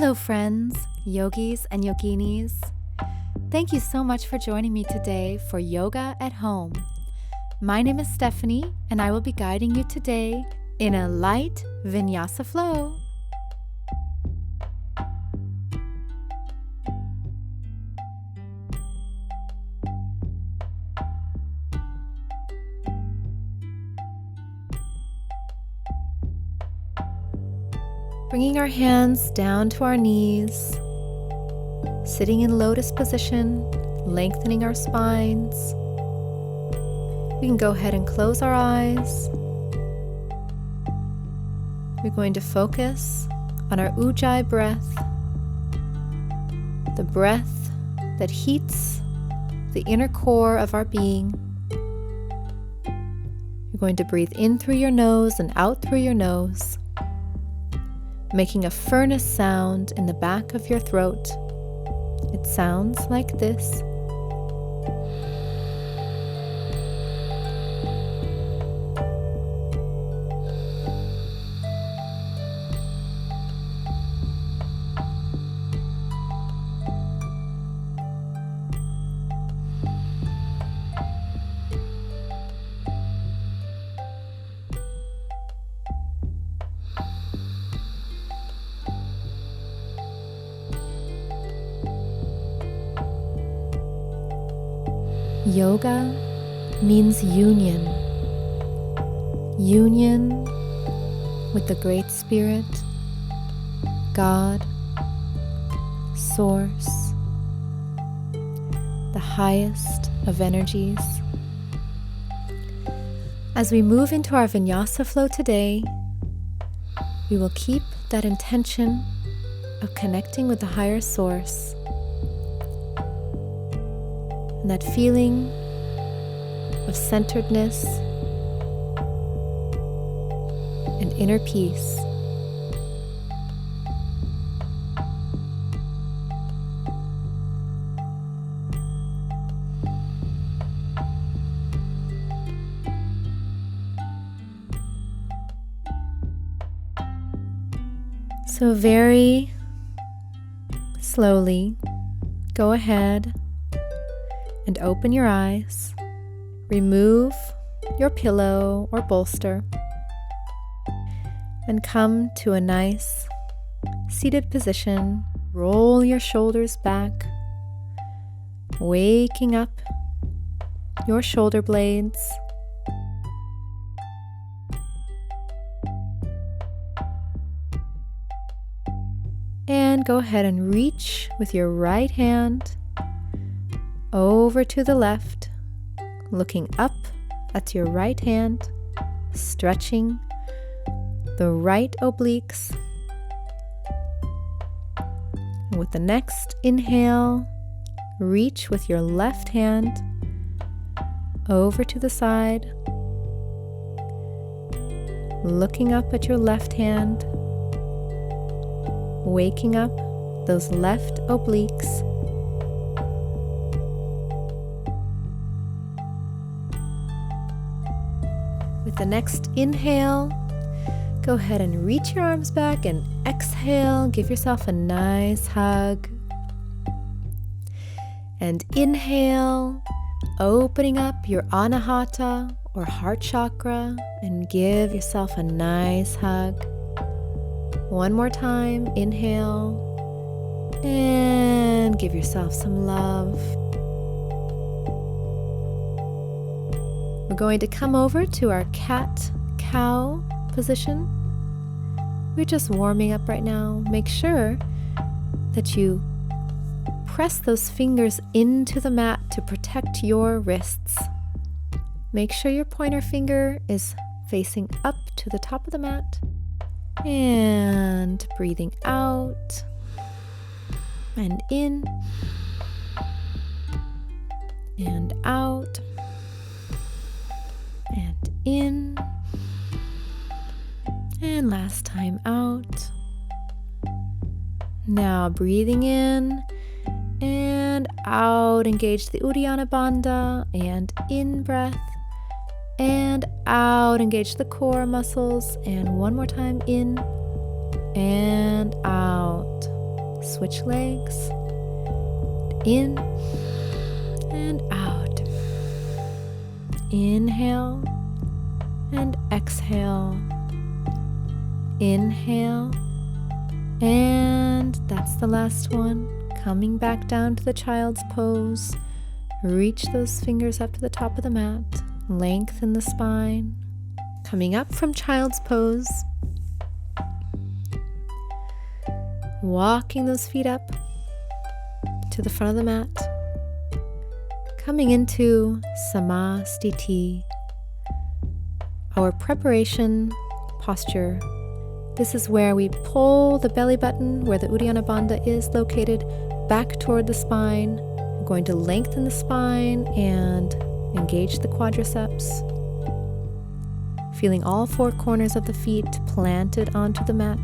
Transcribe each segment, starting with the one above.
Hello friends, yogis and yoginis. Thank you so much for joining me today for Yoga at Home. My name is Stephanie and I will be guiding you today in a light Vinyasa flow. Bringing our hands down to our knees, sitting in lotus position, lengthening our spines. We can go ahead and close our eyes. We're going to focus on our Ujjayi breath, the breath that heats the inner core of our being. You're going to breathe in through your nose and out through your nose, making a furnace sound in the back of your throat. It sounds like this. Yoga means union. Union with the Great Spirit, God, Source, the highest of energies. As we move into our Vinyasa flow today, we will keep that intention of connecting with the higher source, and that feeling of centeredness and inner peace. So very slowly, go ahead and open your eyes. Remove your pillow or bolster and come to a nice seated position. Roll your shoulders back, waking up your shoulder blades. And go ahead and reach with your right hand over to the left, looking up at your right hand, stretching the right obliques. And with the next inhale, reach with your left hand over to the side, looking up at your left hand, waking up those left obliques. With the next inhale, go ahead and reach your arms back, and exhale, give yourself a nice hug. And inhale, opening up your anahata or heart chakra, and give yourself a nice hug. One more time, inhale, and give yourself some love. We're going to come over to our cat-cow position. We're just warming up right now. Make sure that you press those fingers into the mat to protect your wrists. Make sure your pointer finger is facing up to the top of the mat. And breathing out and in and out and in, and last time out. Now breathing in and out, engage the Uddiyana Bandha, and in breath and out, engage the core muscles, and one more time, in and out. Switch legs. In and out. Inhale and exhale. Inhale. And that's the last one. Coming back down to the child's pose. Reach those fingers up to the top of the mat. Lengthen the spine. Coming up from child's pose. Walking those feet up to the front of the mat. Coming into Samastiti, our preparation posture. This is where we pull the belly button, where the Uddiyana Bandha is located, back toward the spine. We're going to lengthen the spine and engage the quadriceps. Feeling all four corners of the feet planted onto the mat.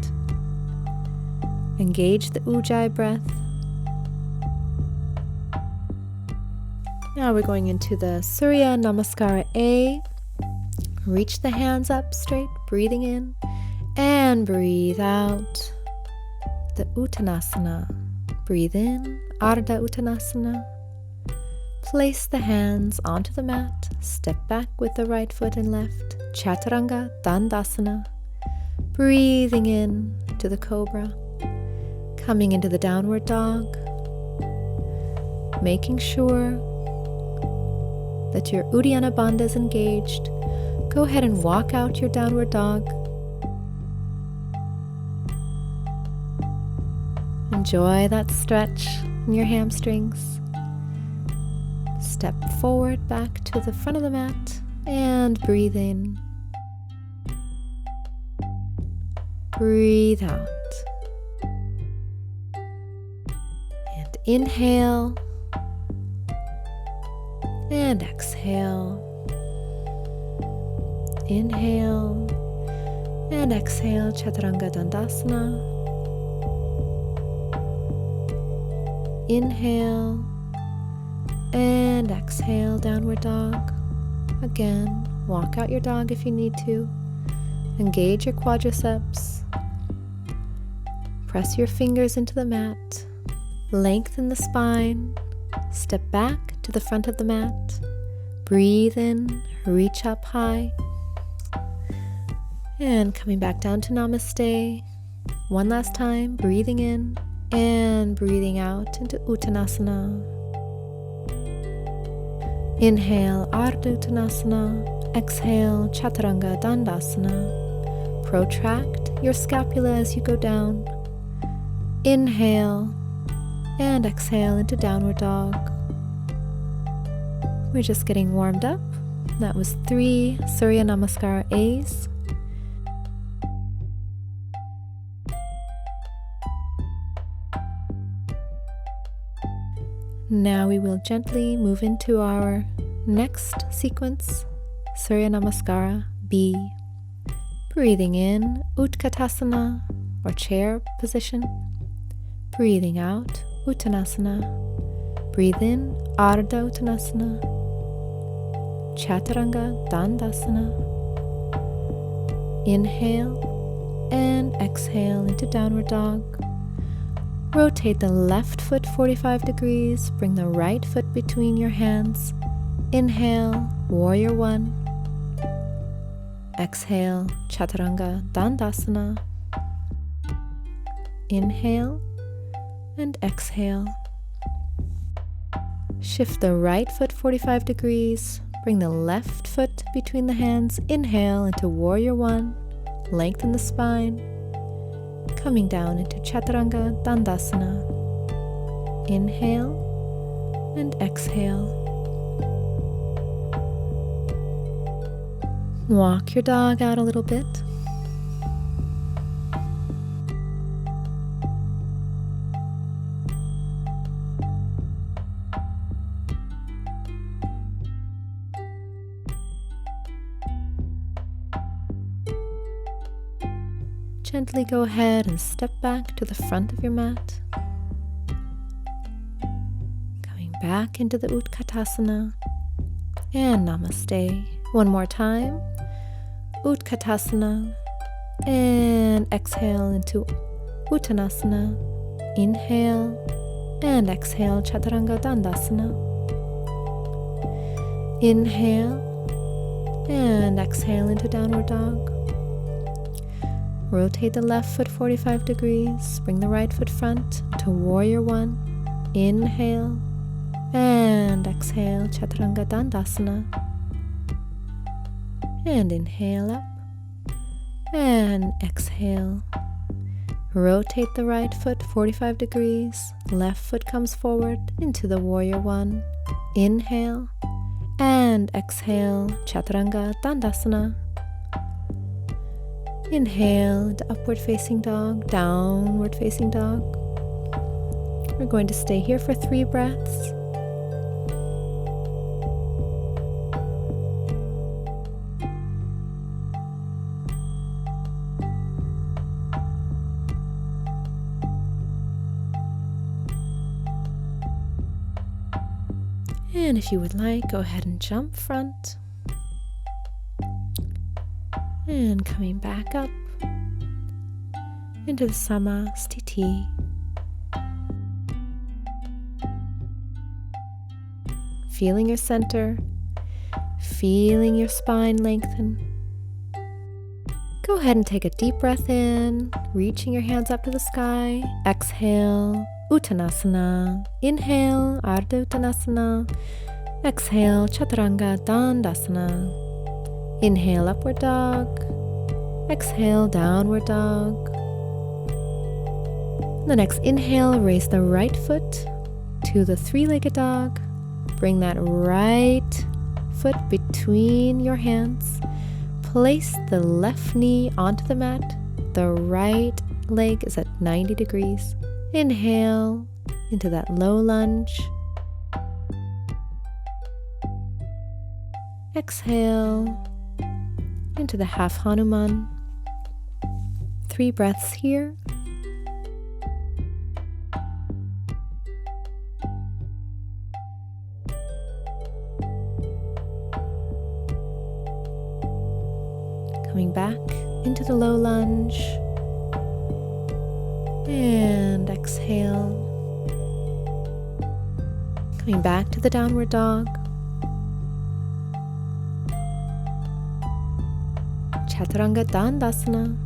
Engage the Ujjayi breath. Now we're going into the Surya Namaskara A. Reach the hands up straight, breathing in. And breathe out the Uttanasana. Breathe in, Ardha Uttanasana. Place the hands onto the mat. Step back with the right foot and left. Chaturanga Dandasana. Breathing in to the Cobra. Coming into the downward dog. Making sure that your Uddiyana Bandha is engaged. Go ahead and walk out your downward dog. Enjoy that stretch in your hamstrings. Step forward back to the front of the mat and breathe in. Breathe out. And inhale. And exhale. Inhale. And exhale, Chaturanga Dandasana. Inhale and exhale, downward dog. Again, walk out your dog if you need to. Engage your quadriceps. Press your fingers into the mat. Lengthen the spine. Step back to the front of the mat. Breathe in, reach up high. And coming back down to Namaste. One last time, breathing in. And breathing out into Uttanasana. Inhale, Ardha Uttanasana. Exhale, Chaturanga Dandasana. Protract your scapula as you go down. Inhale and exhale into downward dog. We're just getting warmed up. That was 3 Surya Namaskara A's. Now we will gently move into our next sequence, Surya Namaskara B. Breathing in, Utkatasana, or chair position. Breathing out, Uttanasana. Breathe in, Ardha Uttanasana. Chaturanga Dandasana. Inhale and exhale into downward dog. Rotate the left foot 45 degrees. Bring the right foot between your hands. Inhale, Warrior One. Exhale, Chaturanga Dandasana. Inhale and exhale. Shift the right foot 45 degrees. Bring the left foot between the hands. Inhale into Warrior One. Lengthen the spine. Coming down into Chaturanga Dandasana. Inhale and exhale. Walk your dog out a little bit. Gently go ahead and step back to the front of your mat. Coming back into the Utkatasana and Namaste. One more time. Utkatasana and exhale into Uttanasana. Inhale and exhale, Chaturanga Dandasana. Inhale and exhale into downward dog. Rotate the left foot 45 degrees. Bring the right foot front to warrior one. Inhale and exhale, Chaturanga Dandasana. And inhale up and exhale. Rotate the right foot 45 degrees. Left foot comes forward into the warrior one. Inhale and exhale, Chaturanga Dandasana. Inhale into upward facing dog, downward facing dog. We're going to stay here for 3 breaths. And if you would like, go ahead and jump front. And coming back up into the Samastiti. Feeling your center, feeling your spine lengthen. Go ahead and take a deep breath in, reaching your hands up to the sky. Exhale, Uttanasana. Inhale, Ardha Uttanasana. Exhale, Chaturanga Dandasana. Inhale, upward dog. Exhale, downward dog. The next inhale, raise the right foot to the 3-legged dog. Bring that right foot between your hands. Place the left knee onto the mat. The right leg is at 90 degrees. Inhale into that low lunge. Exhale into the half Hanuman. 3 breaths here. Coming back into the low lunge. And exhale. Coming back to the downward dog. Chaturanga Dandasana.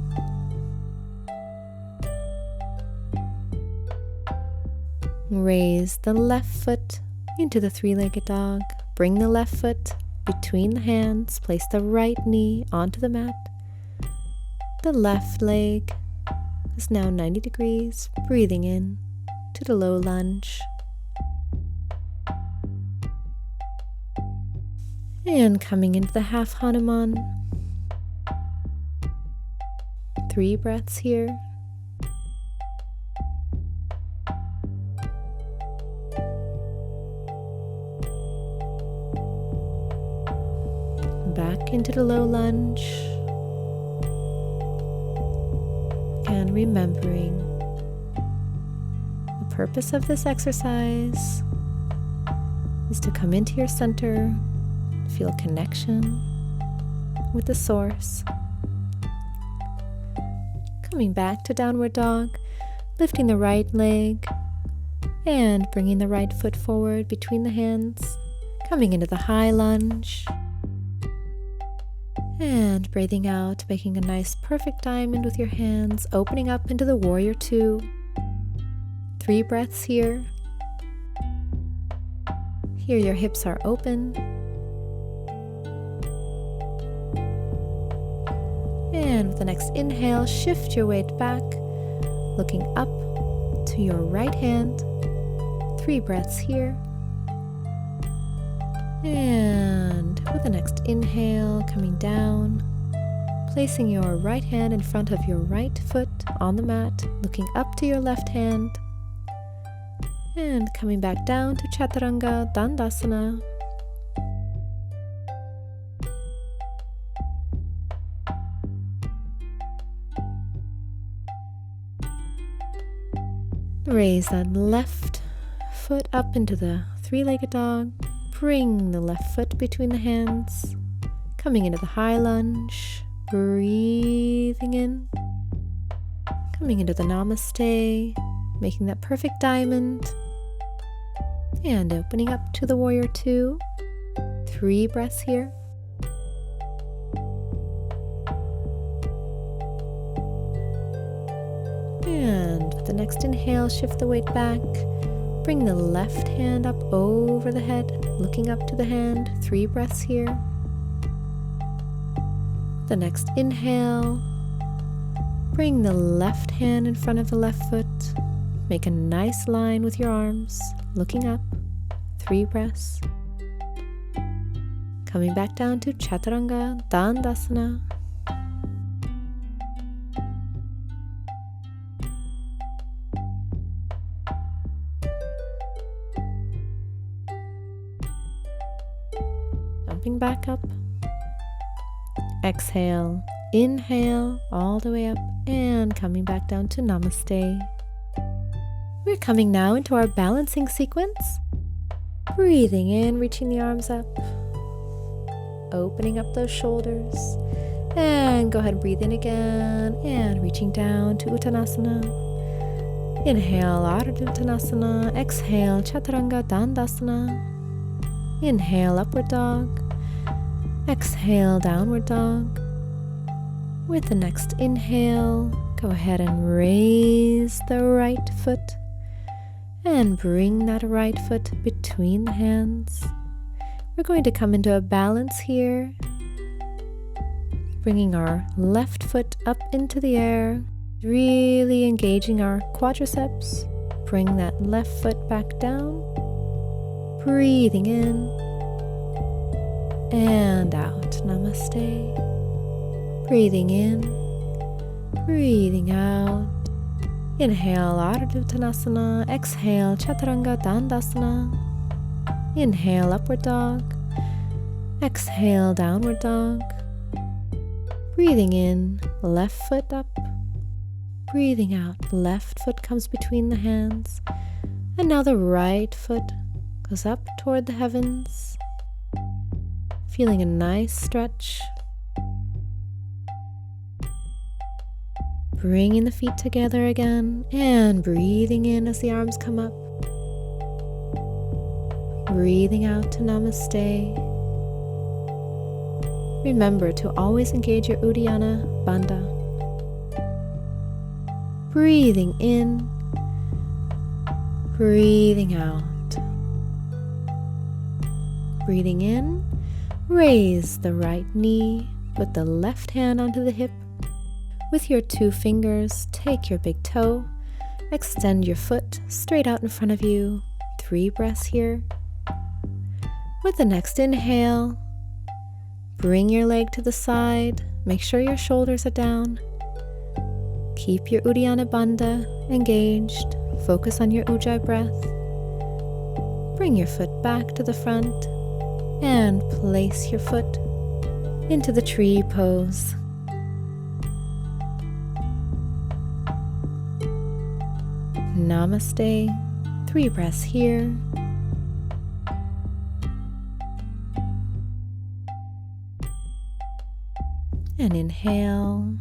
Raise the left foot into the 3-legged dog. Bring the left foot between the hands. Place the right knee onto the mat. The left leg is now 90 degrees. Breathing in to the low lunge. And coming into the half Hanuman. 3 breaths here. Back into the low lunge. And remembering the purpose of this exercise is to come into your center, feel connection with the source. Coming back to downward dog, lifting the right leg and bringing the right foot forward between the hands. Coming into the high lunge and breathing out, making a nice perfect diamond with your hands, opening up into the warrior 2. 3 breaths here. Here your hips are open. And with the next inhale, shift your weight back, looking up to your right hand. 3 breaths here. And with the next inhale, coming down, placing your right hand in front of your right foot on the mat, looking up to your left hand. And coming back down to Chaturanga Dandasana. Raise that left foot up into the 3-legged dog. Bring the left foot between the hands. Coming into the high lunge. Breathing in. Coming into the Namaste. making that perfect diamond. And opening up to the warrior two. 3 breaths here. And with the next inhale, shift the weight back. Bring the left hand up over the head, looking up to the hand. 3 breaths here. The next inhale, bring the left hand in front of the left foot. Make a nice line with your arms, looking up. 3 breaths. Coming back down to Chaturanga Dandasana. Jumping back up. Exhale, inhale all the way up and coming back down to Namaste. We're coming now into our balancing sequence. Breathing in, reaching the arms up. Opening up those shoulders. And go ahead and breathe in again and reaching down to Uttanasana. Inhale, Ardha Uttanasana. Exhale, Chaturanga Dandasana. Inhale, Upward Dog. Exhale, Downward Dog. With the next inhale, go ahead and raise the right foot and bring that right foot between the hands. We're going to come into a balance here, bringing our left foot up into the air, really engaging our quadriceps. Bring that left foot back down, breathing in and out. Namaste. Breathing in, breathing out. Inhale, Ardha Uttanasana. Exhale, Chaturanga Dandasana. Inhale, Upward Dog. Exhale, Downward Dog. Breathing in, left foot up. Breathing out, left foot comes between the hands. And now the right foot goes up toward the heavens. Feeling a nice stretch. Bringing the feet together again and breathing in as the arms come up. Breathing out to Namaste. Remember to always engage your Uddiyana Bandha. Breathing in, breathing out. Breathing in, raise the right knee, put the left hand onto the hip. With your 2 fingers, take your big toe, extend your foot straight out in front of you. 3 breaths here. With the next inhale, bring your leg to the side, make sure your shoulders are down. Keep your Uddiyana Bandha engaged, focus on your Ujjayi breath. Bring your foot back to the front and place your foot into the tree pose. Namaste. 3 breaths here. And inhale.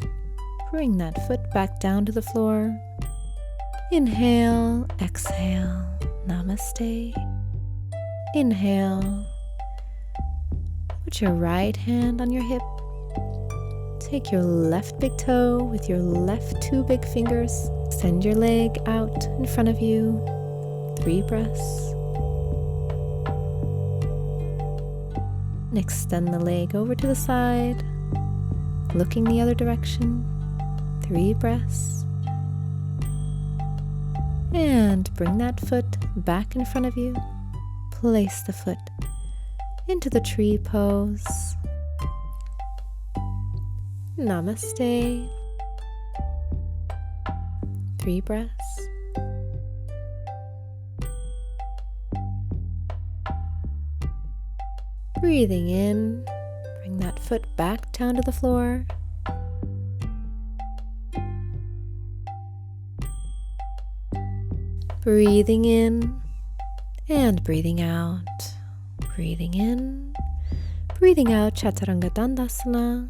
Bring that foot back down to the floor. Inhale, exhale. Namaste. Inhale. Put your right hand on your hip. Take your left big toe with your left 2 big fingers. Send your leg out in front of you. 3 breaths. And extend the leg over to the side, looking the other direction. 3 breaths. And bring that foot back in front of you. Place the foot into the tree pose. Namaste. 3 breaths. Breathing in, bring that foot back down to the floor. Breathing in and breathing out. Breathing in, breathing out, Chaturanga Dandasana.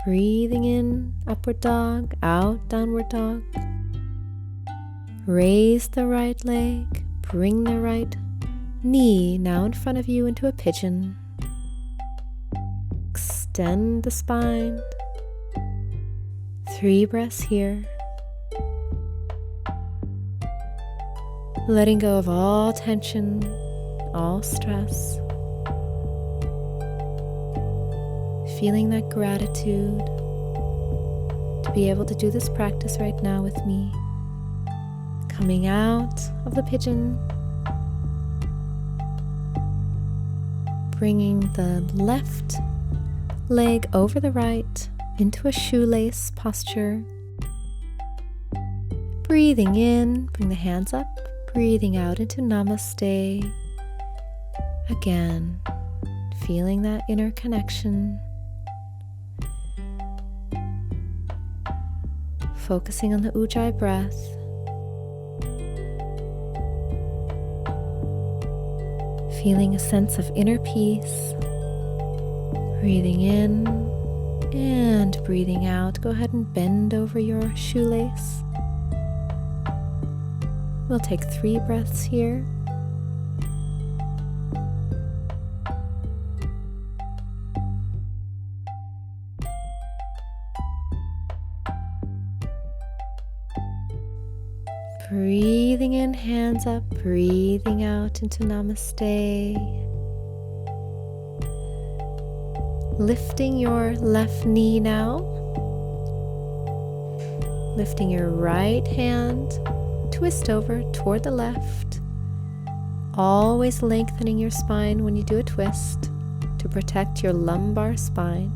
Breathing in, Upward Dog, out, Downward Dog. Raise the right leg, bring the right knee now in front of you into a pigeon. Extend the spine. 3 breaths here. Letting go of all tension, all stress. Feeling that gratitude to be able to do this practice right now with me. Coming out of the pigeon. Bringing the left leg over the right into a shoelace posture. Breathing in, bring the hands up. Breathing out into Namaste. Again, feeling that inner connection. Focusing on the Ujjayi breath. Feeling a sense of inner peace. Breathing in and breathing out. Go ahead and bend over your shoelace. We'll take 3 breaths here. Breathing in, hands up, breathing out into Namaste. Lifting your left knee now. Lifting your right hand. Twist over toward the left. Always lengthening your spine when you do a twist to protect your lumbar spine.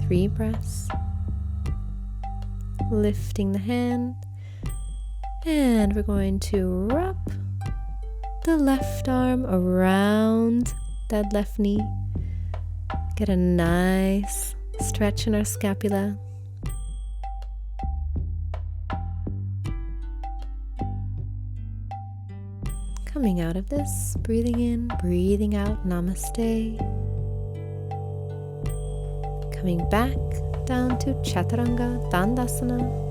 3 breaths. Lifting the hand. And we're going to wrap the left arm around that left knee. Get a nice stretch in our scapula. Coming out of this, breathing in, breathing out, Namaste. Coming back down to Chaturanga Dandasana.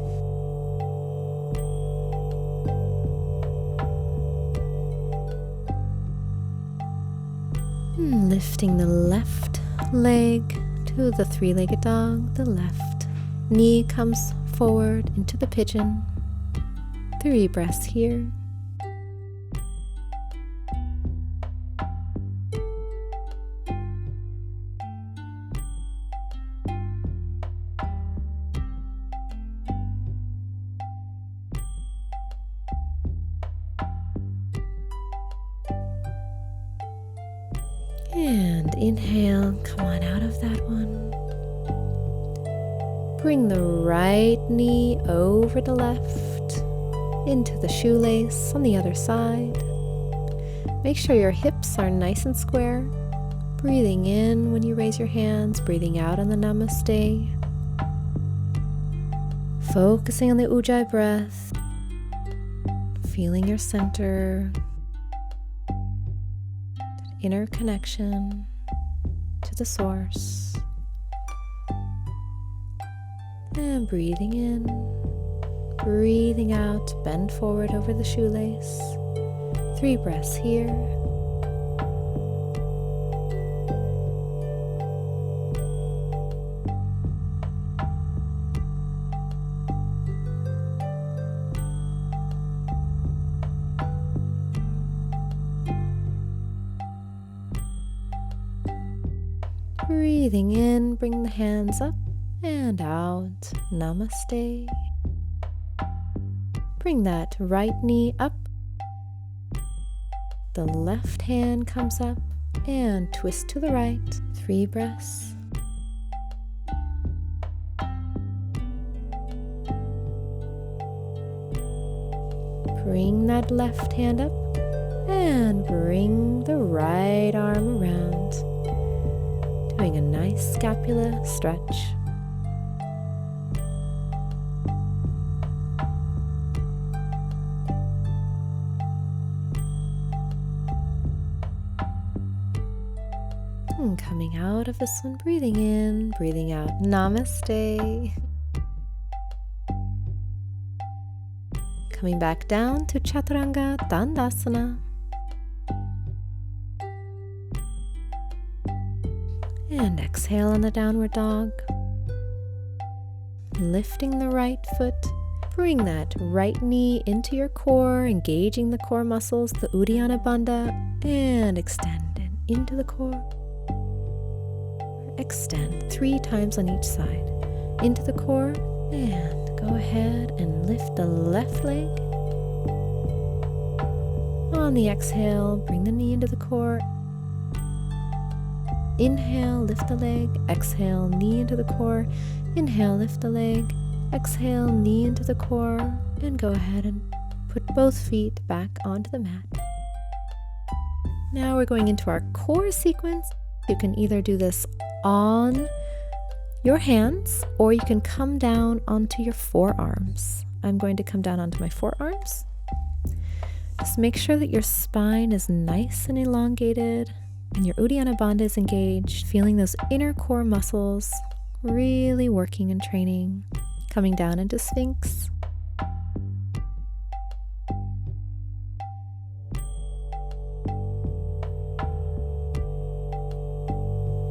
Lifting the left leg to the 3-legged dog. The left knee comes forward into the pigeon. 3 breaths here. And inhale, come on out of that one. Bring the right knee over the left into the shoelace on the other side. Make sure your hips are nice and square. Breathing in when you raise your hands, breathing out on the Namaste. Focusing on the Ujjayi breath. Feeling your center. Inner connection to the source. And breathing in, breathing out, bend forward over the shoelace. 3 breaths here. Breathing in, bring the hands up and out. Namaste. Bring that right knee up. The left hand comes up and twist to the right. 3 breaths. Bring that left hand up and bring the right arm around. Doing a nice scapula stretch. And coming out of this one, breathing in, breathing out. Namaste. Coming back down to Chaturanga Dandasana. And exhale on the downward dog. Lifting the right foot. Bring that right knee into your core, engaging the core muscles, the Uddiyana Bandha, and extend it into the core. Extend 3 times on each side. Into the core, and go ahead and lift the left leg. On the exhale, bring the knee into the core. Inhale, lift the leg. Exhale, knee into the core. Inhale, lift the leg. Exhale, knee into the core. And go ahead and put both feet back onto the mat. Now we're going into our core sequence. You can either do this on your hands, or you can come down onto your forearms. I'm going to come down onto my forearms. Just make sure that your spine is nice and elongated and your Uddiyana Bandha is engaged, feeling those inner core muscles really working and training. Coming down into Sphinx.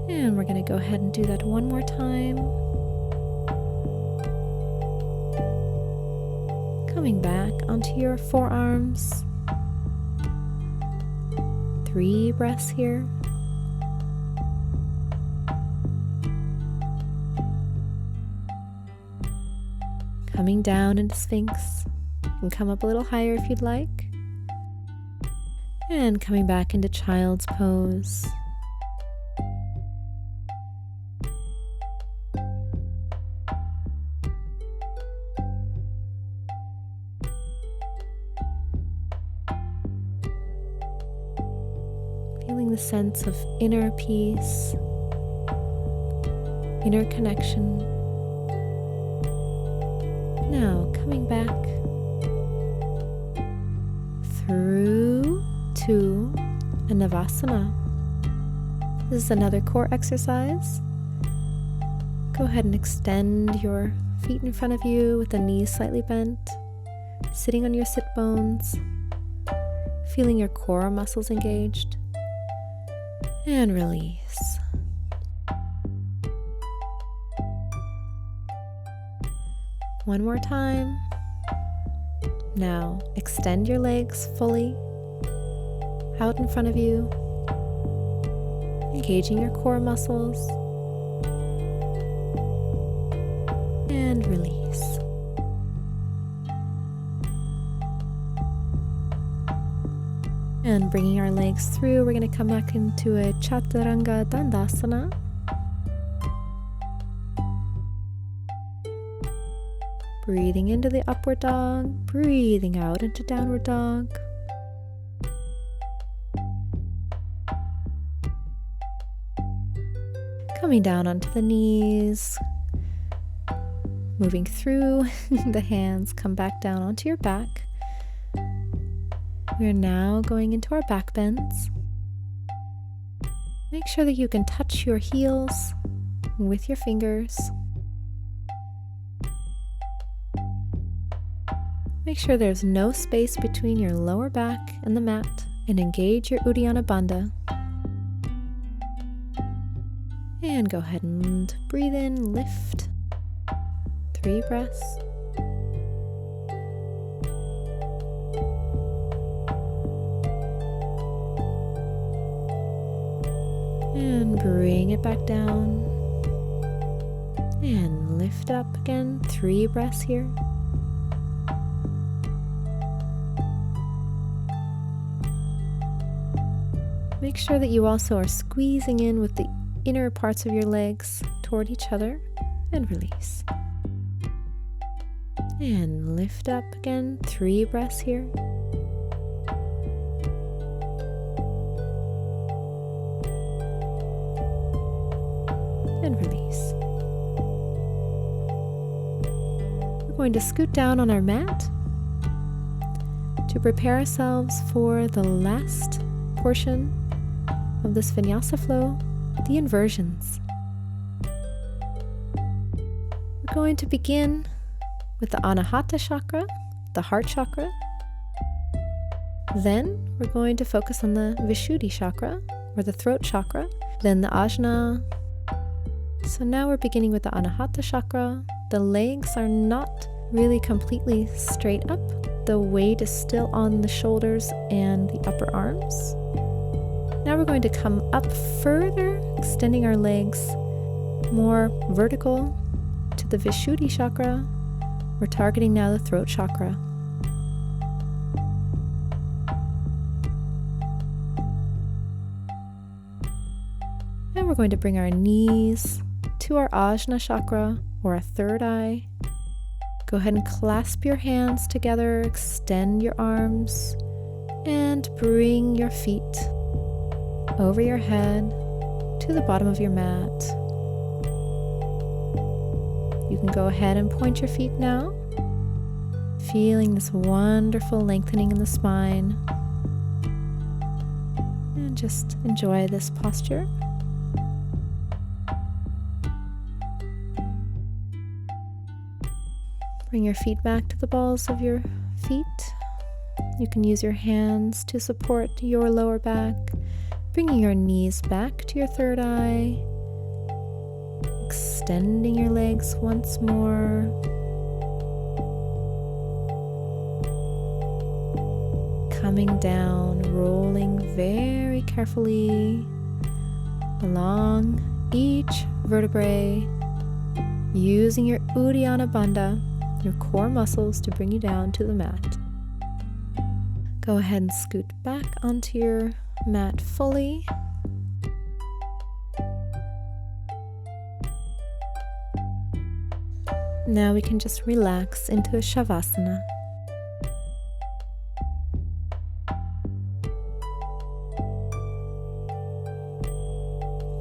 And we're going to go ahead and do that one more time. Coming back onto your forearms. 3 breaths here. Coming down into Sphinx. You can come up a little higher if you'd like. And coming back into Child's Pose. Feeling the sense of inner peace, inner connection. Now coming back through to a Navasana. This is another core exercise. Go ahead and extend your feet in front of you with the knees slightly bent, sitting on your sit bones, feeling your core muscles engaged, and release. One more time. Now extend your legs fully out in front of you, engaging your core muscles, and release. And bringing our legs through, we're going to come back into a Chaturanga Dandasana. Breathing into the upward dog, breathing out into downward dog. Coming down onto the knees, moving through the hands, come back down onto your back. We are now going into our back bends. Make sure that you can touch your heels with your fingers. Make sure there's no space between your lower back and the mat, and engage your Uddiyana Bandha. And go ahead and breathe in, lift. 3 breaths. And bring it back down. And lift up again. 3 breaths here. Make sure that you also are squeezing in with the inner parts of your legs toward each other, and release. And lift up again, 3 breaths here. And release. We're going to scoot down on our mat to prepare ourselves for the last portion of this Vinyasa flow, the inversions. We're going to begin with the Anahata chakra, the heart chakra. Then we're going to focus on the Vishuddhi chakra, or the throat chakra, then the Ajna. So now we're beginning with the Anahata chakra. The legs are not really completely straight up. The weight is still on the shoulders and the upper arms. Now we're going to come up further, extending our legs more vertical to the Vishuddhi chakra. We're targeting now the throat chakra. And we're going to bring our knees to our Ajna chakra, or our third eye. Go ahead and clasp your hands together, extend your arms, and bring your feet over your head to the bottom of your mat. You can go ahead and point your feet now, feeling this wonderful lengthening in the spine, and just enjoy this posture. Bring your feet back to the balls of your feet. You can use your hands to support your lower back, bringing your knees back to your third eye, extending your legs once more. Coming down, rolling very carefully along each vertebrae, using your Uddiyana Bandha, your core muscles, to bring you down to the mat. Go ahead and scoot back onto your mat fully. Now we can just relax into a Shavasana.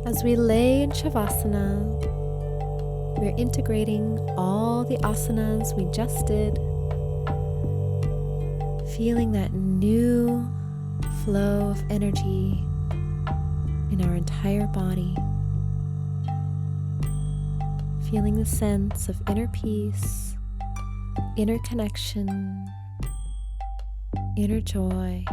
As we lay in Shavasana, we're integrating all the asanas we just did, feeling that new flow of energy in our entire body, feeling the sense of inner peace, inner connection, inner joy.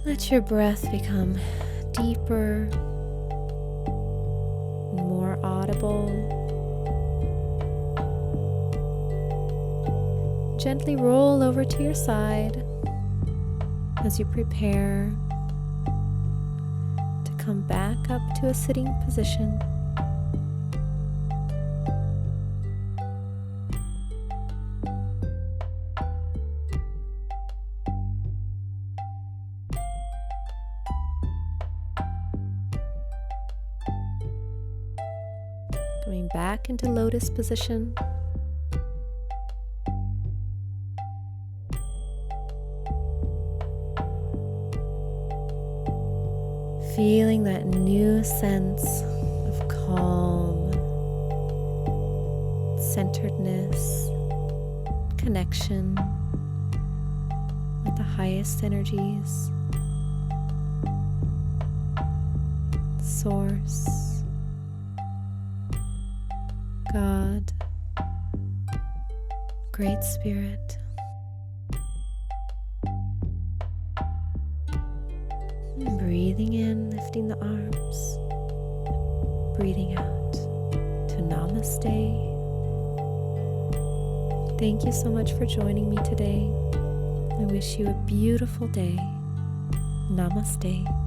Let your breath become deeper and more audible. Gently roll over to your side as you prepare to come back up to a sitting position. Going back into lotus position. Feeling that new sense of calm, centeredness, connection with the highest energies, Source, God, Great Spirit. Breathing in, lifting the arms. Breathing out to Namaste. Thank you so much for joining me today. I wish you a beautiful day. Namaste.